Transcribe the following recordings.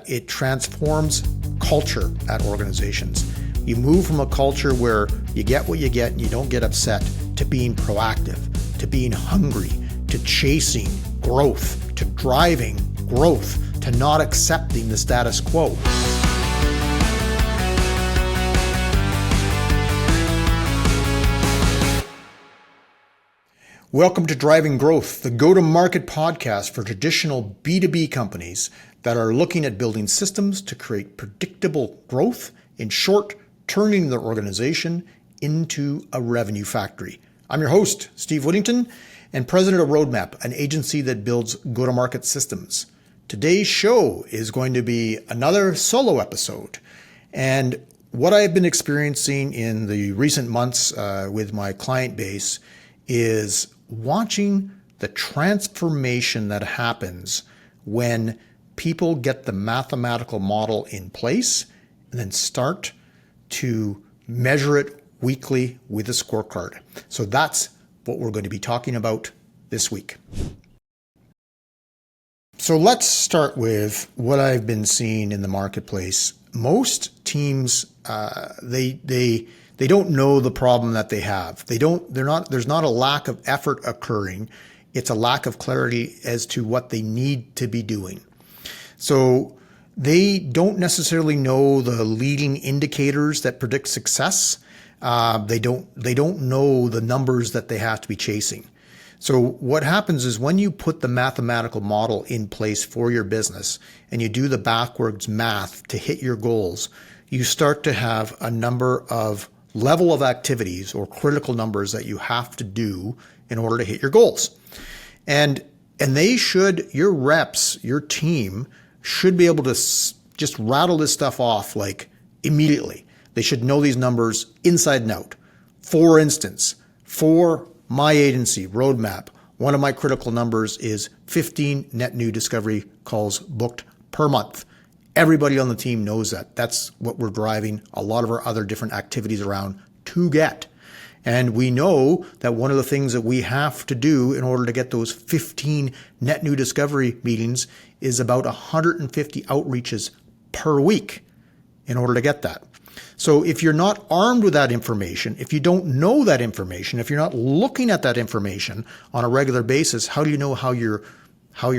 it transforms culture at organizations. You move from a culture where you get what you get and you don't get upset to being proactive, to being hungry, to chasing growth, to driving growth, to not accepting the status quo. Welcome to Driving Growth, the go-to-market podcast for traditional B2B companies that are looking at building systems to create predictable growth, in short, turning their organization into a revenue factory. I'm your host, Steve Whittington, and president of Roadmap, an agency that builds go-to-market systems. Today's show is going to be another solo episode. And what I've been experiencing in the recent months with my client base is watching the transformation that happens when people get the mathematical model in place and then start to measure it weekly with a scorecard. So that's what we're going to be talking about this week. So let's start with what I've been seeing in the marketplace. Most teams, they don't know the problem that they have. There's not a lack of effort occurring. It's a lack of clarity as to what they need to be doing. So they don't necessarily know the leading indicators that predict success. They don't know the numbers that they have to be chasing. So what happens is when you put the mathematical model in place for your business and you do the backwards math to hit your goals, you start to have a number of level of activities or critical numbers that you have to do in order to hit your goals. And your reps, your team should be able to just rattle this stuff off like immediately. They should know these numbers inside and out. For instance, for my agency, Roadmap, one of my critical numbers is 15 net new discovery calls booked per month. Everybody on the team knows that. That's what we're driving a lot of our other different activities around to get. And we know that one of the things that we have to do in order to get those 15 net new discovery meetings is about 150 outreaches per week in order to get that. So if you're not armed with that information, if you don't know that information, if you're not looking at that information on a regular basis, how do you know how you're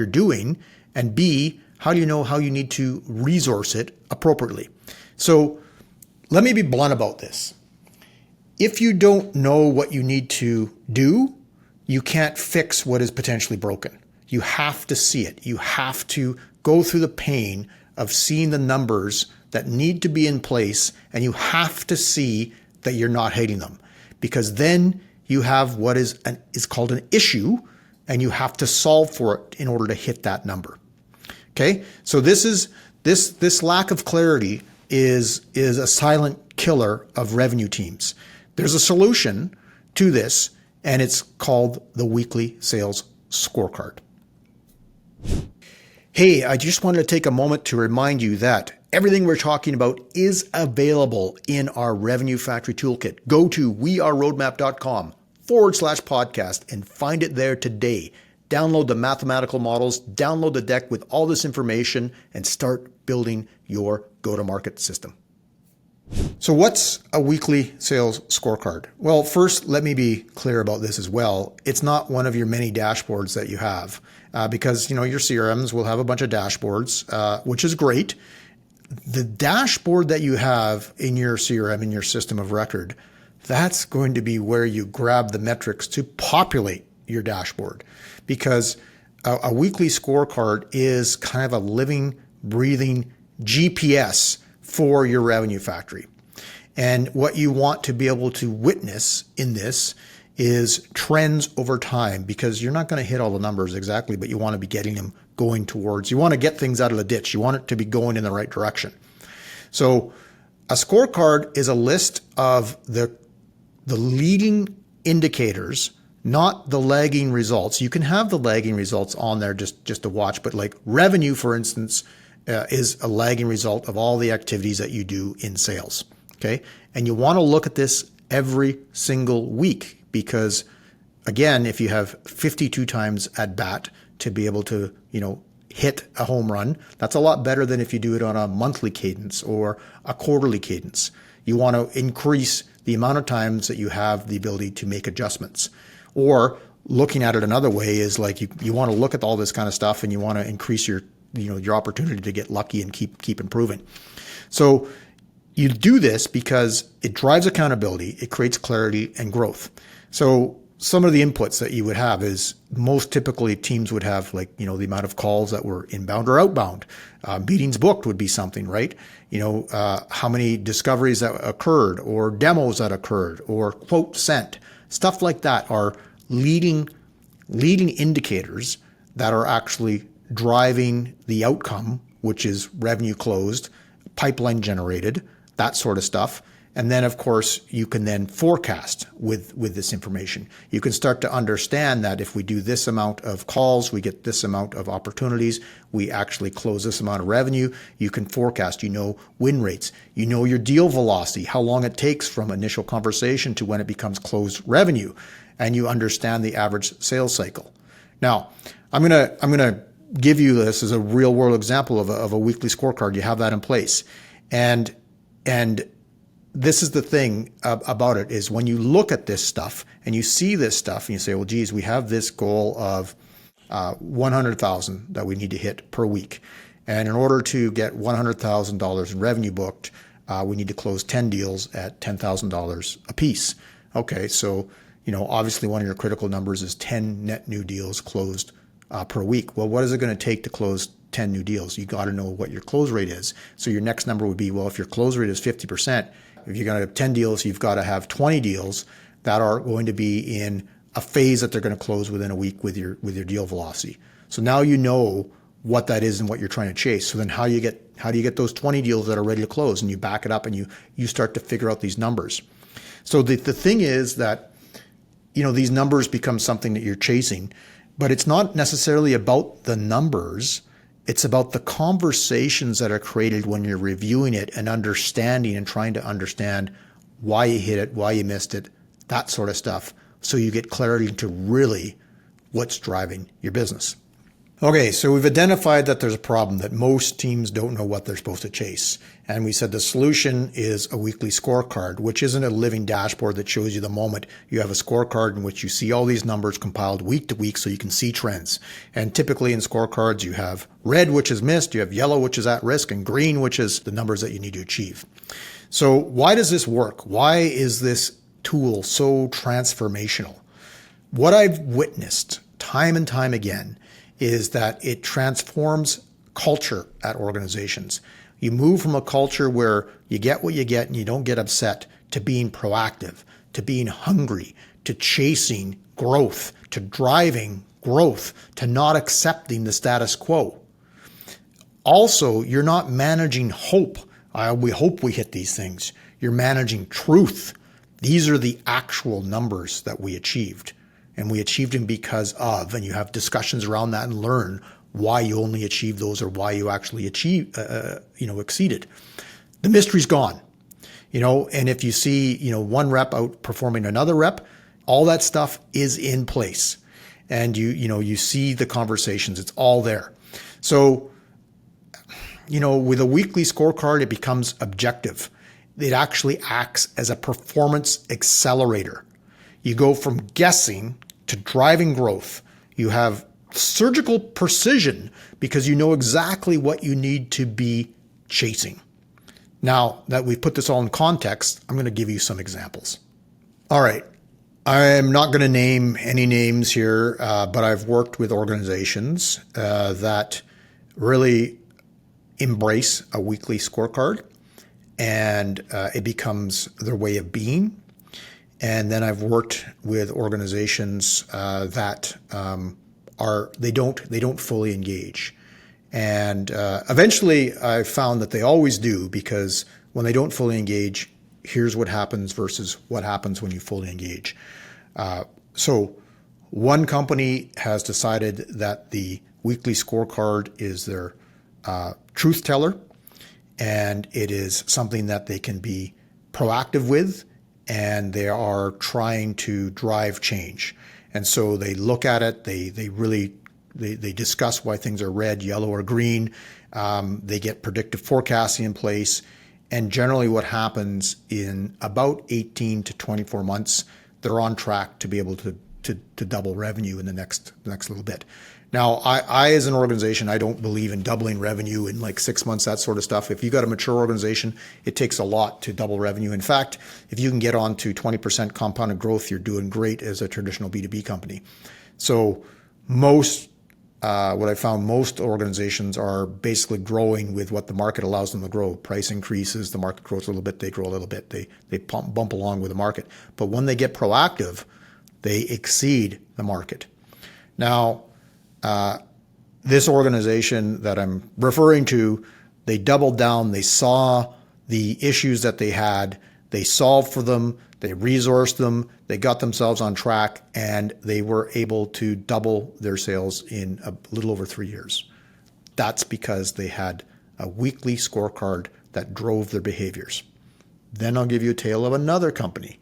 doing? And B, how do you know how you need to resource it appropriately? So let me be blunt about this. If you don't know what you need to do, you can't fix what is potentially broken. You have to see it. You have to go through the pain of seeing the numbers that need to be in place, and you have to see that you're not hitting them, because then you have what is called an issue, and you have to solve for it in order to hit that number. Okay, so this lack of clarity is a silent killer of revenue teams. There's a solution to this, and it's called the weekly sales scorecard. Hey, I just wanted to take a moment to remind you that everything we're talking about is available in our Revenue Factory Toolkit. Go to weareroadmap.com/podcast and find it there today. Download the mathematical models, download the deck with all this information, and start building your go-to-market system. So what's a weekly sales scorecard? Well, first, let me be clear about this as well. It's not one of your many dashboards that you have because, your CRMs will have a bunch of dashboards, which is great. The dashboard that you have in your CRM, in your system of record, that's going to be where you grab the metrics to populate your dashboard, because a weekly scorecard is kind of a living, breathing GPS for your revenue factory. And what you want to be able to witness in this is trends over time, because you're not going to hit all the numbers exactly, but you want to be getting them going towards, you want to get things out of the ditch. You want it to be going in the right direction. So a scorecard is a list of the leading indicators, not the lagging results. You can have the lagging results on there just to watch, but like revenue, for instance, is a lagging result of all the activities that you do in sales. Okay. And you want to look at this every single week, because again, if you have 52 times at bat to be able to, hit a home run. That's a lot better than if you do it on a monthly cadence or a quarterly cadence. You want to increase the amount of times that you have the ability to make adjustments. Or looking at it another way is like you want to look at all this kind of stuff and you want to increase your opportunity to get lucky and keep improving. So you do this because it drives accountability, it creates clarity and growth. So some of the inputs that you would have is most typically teams would have like, the amount of calls that were inbound or outbound. Meetings booked would be something, right? How many discoveries that occurred or demos that occurred or quote sent. Stuff like that are leading indicators that are actually driving the outcome, which is revenue closed, pipeline generated, that sort of stuff. And then, of course, you can then forecast with this information. You can start to understand that if we do this amount of calls, we get this amount of opportunities, we actually close this amount of revenue. You can forecast, win rates, your deal velocity, how long it takes from initial conversation to when it becomes closed revenue, and you understand the average sales cycle. Now, I'm gonna give you this as a real world example of a weekly scorecard. You have that in place, and this is the thing about it is when you look at this stuff and you see this stuff and you say, well, geez, we have this goal of 100,000 that we need to hit per week. And in order to get $100,000 in revenue booked, we need to close 10 deals at $10,000 a piece. Okay, so, obviously one of your critical numbers is 10 net new deals closed per week. Well, what is it going to take to close 10 new deals? You got to know what your close rate is. So your next number would be, well, if your close rate is 50%, if you're going to have 10 deals, you've got to have 20 deals that are going to be in a phase that they're going to close within a week with your deal velocity. So now you know what that is and what you're trying to chase. So then how do you get those 20 deals that are ready to close? And you back it up and you start to figure out these numbers. So the thing is that, these numbers become something that you're chasing, but it's not necessarily about the numbers. It's about the conversations that are created when you're reviewing it and understanding and trying to understand why you hit it, why you missed it, that sort of stuff. So you get clarity into really what's driving your business. Okay, so we've identified that there's a problem that most teams don't know what they're supposed to chase. And we said the solution is a weekly scorecard, which isn't a living dashboard that shows you the moment. You have a scorecard in which you see all these numbers compiled week to week so you can see trends. And typically in scorecards, you have red, which is missed, you have yellow, which is at risk, and green, which is the numbers that you need to achieve. So why does this work? Why is this tool so transformational? What I've witnessed time and time again is that it transforms culture at organizations. You move from a culture where you get what you get and you don't get upset to being proactive, to being hungry, to chasing growth, to driving growth, to not accepting the status quo. Also, you're not managing hope. We hope we hit these things. You're managing truth. These are the actual numbers that we achieved. And we achieved them because of, and you have discussions around that and learn why you only achieved those or why you actually exceeded. The mystery's gone, and if you see, one rep outperforming another rep, all that stuff is in place. And you see the conversations, it's all there. So, with a weekly scorecard, it becomes objective. It actually acts as a performance accelerator. You go from guessing to driving growth. You have surgical precision because you know exactly what you need to be chasing. Now that we've put this all in context, I'm going to give you some examples. All right. I'm not going to name any names here, but I've worked with organizations that really embrace a weekly scorecard, and it becomes their way of being. And then I've worked with organizations that they don't fully engage. And eventually I found that they always do, because when they don't fully engage, here's what happens versus what happens when you fully engage. So one company has decided that the weekly scorecard is their truth teller, and it is something that they can be proactive with, and they are trying to drive change. And so they look at it, they really they discuss why things are red, yellow, or green. They get predictive forecasting in place. And generally what happens in about 18 to 24 months, they're on track to be able to double revenue in the next little bit. Now, I as an organization, I don't believe in doubling revenue in like 6 months, that sort of stuff. If you got a mature organization, it takes a lot to double revenue. In fact, if you can get on to 20% compounded growth, you're doing great as a traditional B2B company. So what I found, most organizations are basically growing with what the market allows them to grow. Price increases, the market grows a little bit, they grow a little bit. They bump along with the market. But when they get proactive, they exceed the market. Now, this organization that I'm referring to, they doubled down. They saw the issues that they had. They solved for them. They resourced them. They got themselves on track, and they were able to double their sales in a little over 3 years. That's because they had a weekly scorecard that drove their behaviors. Then I'll give you a tale of another company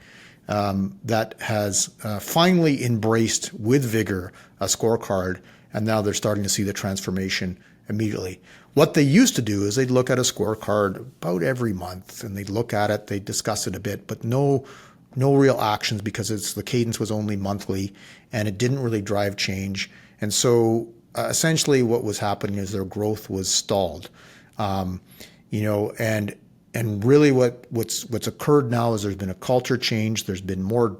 that has finally embraced with vigor a scorecard, and now they're starting to see the transformation immediately. What they used to do is they'd look at a scorecard about every month, and they'd look at it, they'd discuss it a bit, but no real actions, because the cadence was only monthly, and it didn't really drive change. And so essentially what was happening is their growth was stalled. And really what's occurred now is there's been a culture change. There's been more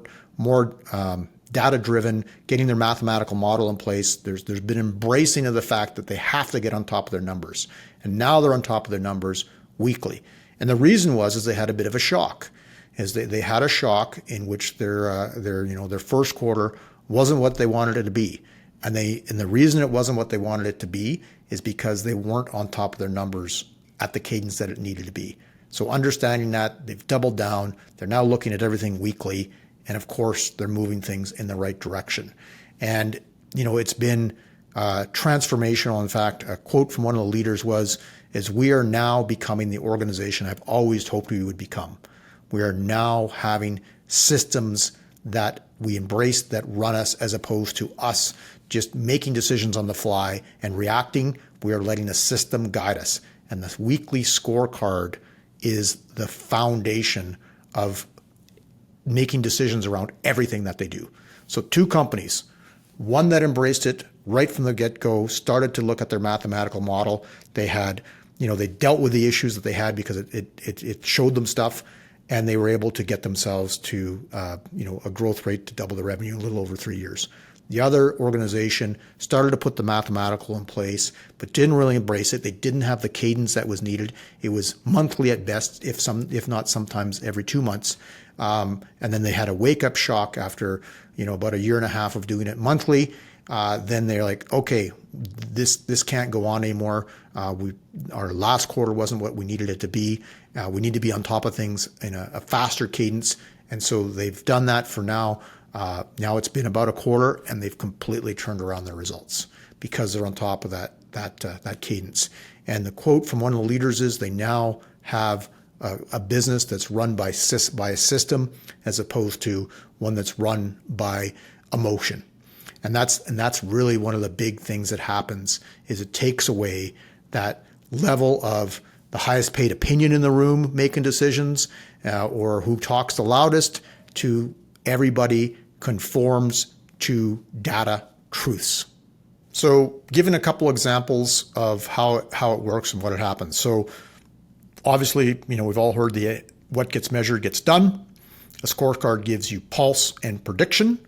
data-driven, getting their mathematical model in place. There's been embracing of the fact that they have to get on top of their numbers. And now they're on top of their numbers weekly. And the reason is they had a bit of a shock. They had a shock in which their first quarter wasn't what they wanted it to be. And the reason it wasn't what they wanted it to be is because they weren't on top of their numbers at the cadence that it needed to be. So understanding that, they've doubled down. They're now looking at everything weekly. And of course, they're moving things in the right direction. And, it's been transformational. In fact, a quote from one of the leaders is we are now becoming the organization I've always hoped we would become. We are now having systems that we embrace, that run us, as opposed to us just making decisions on the fly and reacting. We are letting a system guide us. And this weekly scorecard is the foundation of making decisions around everything that they do. So 2 companies, one that embraced it right from the get-go, started to look at their mathematical model. They had, they dealt with the issues that they had because it showed them stuff, and they were able to get themselves to, a growth rate to double the revenue in a little over 3 years. The other organization started to put the mathematical in place, but didn't really embrace it. They didn't have the cadence that was needed. It was monthly at best, if not sometimes every 2 months. And then they had a wake-up shock after, about a year and a half of doing it monthly. Then they're like, okay, this can't go on anymore. Our last quarter wasn't what we needed it to be. We need to be on top of things in a faster cadence. And so they've done that for now. Now it's been about a quarter, and they've completely turned around their results because they're on top of that cadence. And the quote from one of the leaders is they now have a business that's run by a system as opposed to one that's run by emotion. And that's really one of the big things that happens is it takes away that level of the highest paid opinion in the room making decisions or who talks the loudest to everybody conforms to data truths. So given a couple examples of how it works and what it happens. So obviously, we've all heard what gets measured gets done. A scorecard gives you pulse and prediction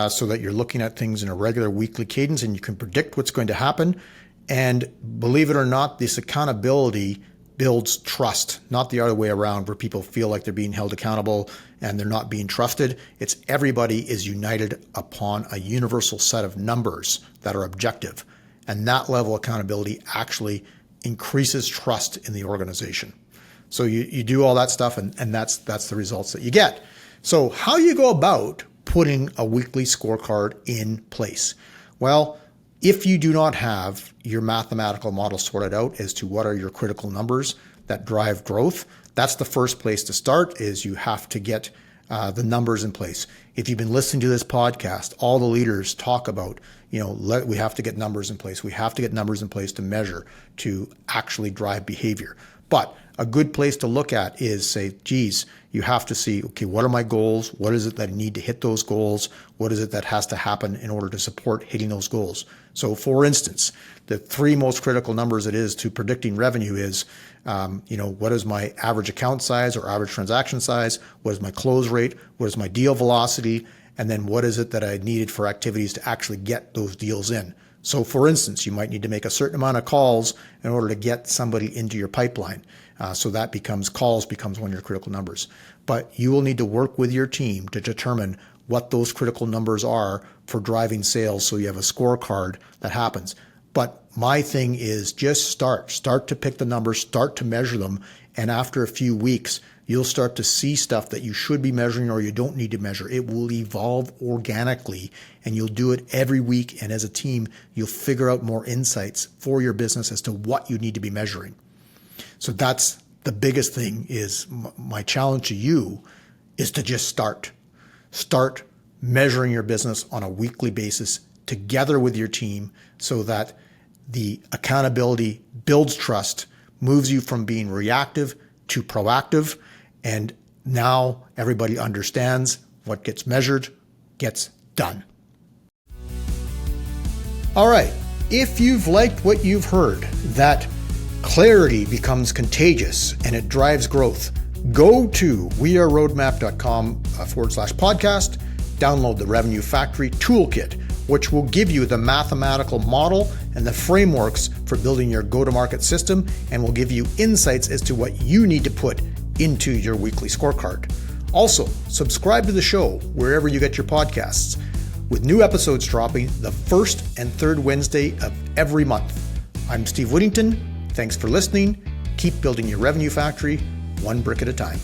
so that you're looking at things in a regular weekly cadence and you can predict what's going to happen. And believe it or not, this accountability builds trust, not the other way around where people feel like they're being held accountable and they're not being trusted. It's everybody is united upon a universal set of numbers that are objective. And that level of accountability actually increases trust in the organization. So you do all that stuff and that's the results that you get. So how you go about putting a weekly scorecard in place? Well, if you do not have your mathematical model sorted out as to what are your critical numbers that drive growth, that's the first place to start is you have to get the numbers in place. If you've been listening to this podcast, all the leaders talk about, we have to get numbers in place. We have to get numbers in place to measure, to actually drive behavior. But a good place to look at is say, geez, you have to see, okay, what are my goals? What is it that I need to hit those goals? What is it that has to happen in order to support hitting those goals? So for instance, the three most critical numbers it is to predicting revenue is, what is my average account size or average transaction size? What is my close rate? What is my deal velocity? And then what is it that I needed for activities to actually get those deals in? So for instance, you might need to make a certain amount of calls in order to get somebody into your pipeline. So that calls becomes one of your critical numbers. But you will need to work with your team to determine what those critical numbers are for driving sales. So you have a scorecard that happens. But my thing is just start to pick the numbers, start to measure them. And after a few weeks, you'll start to see stuff that you should be measuring or you don't need to measure. It will evolve organically and you'll do it every week. And as a team, you'll figure out more insights for your business as to what you need to be measuring. So that's the biggest thing is my challenge to you is to just start. Start measuring your business on a weekly basis together with your team so that the accountability builds trust, moves you from being reactive to proactive. And now everybody understands what gets measured gets done. All right. If you've liked what you've heard, that clarity becomes contagious and it drives growth, go to weareroadmap.com/podcast, download the Revenue Factory Toolkit, which will give you the mathematical model and the frameworks for building your go-to-market system and will give you insights as to what you need to put into your weekly scorecard. Also, subscribe to the show wherever you get your podcasts, with new episodes dropping the first and third Wednesday of every month. I'm Steve Whittington. Thanks for listening. Keep building your Revenue Factory one brick at a time.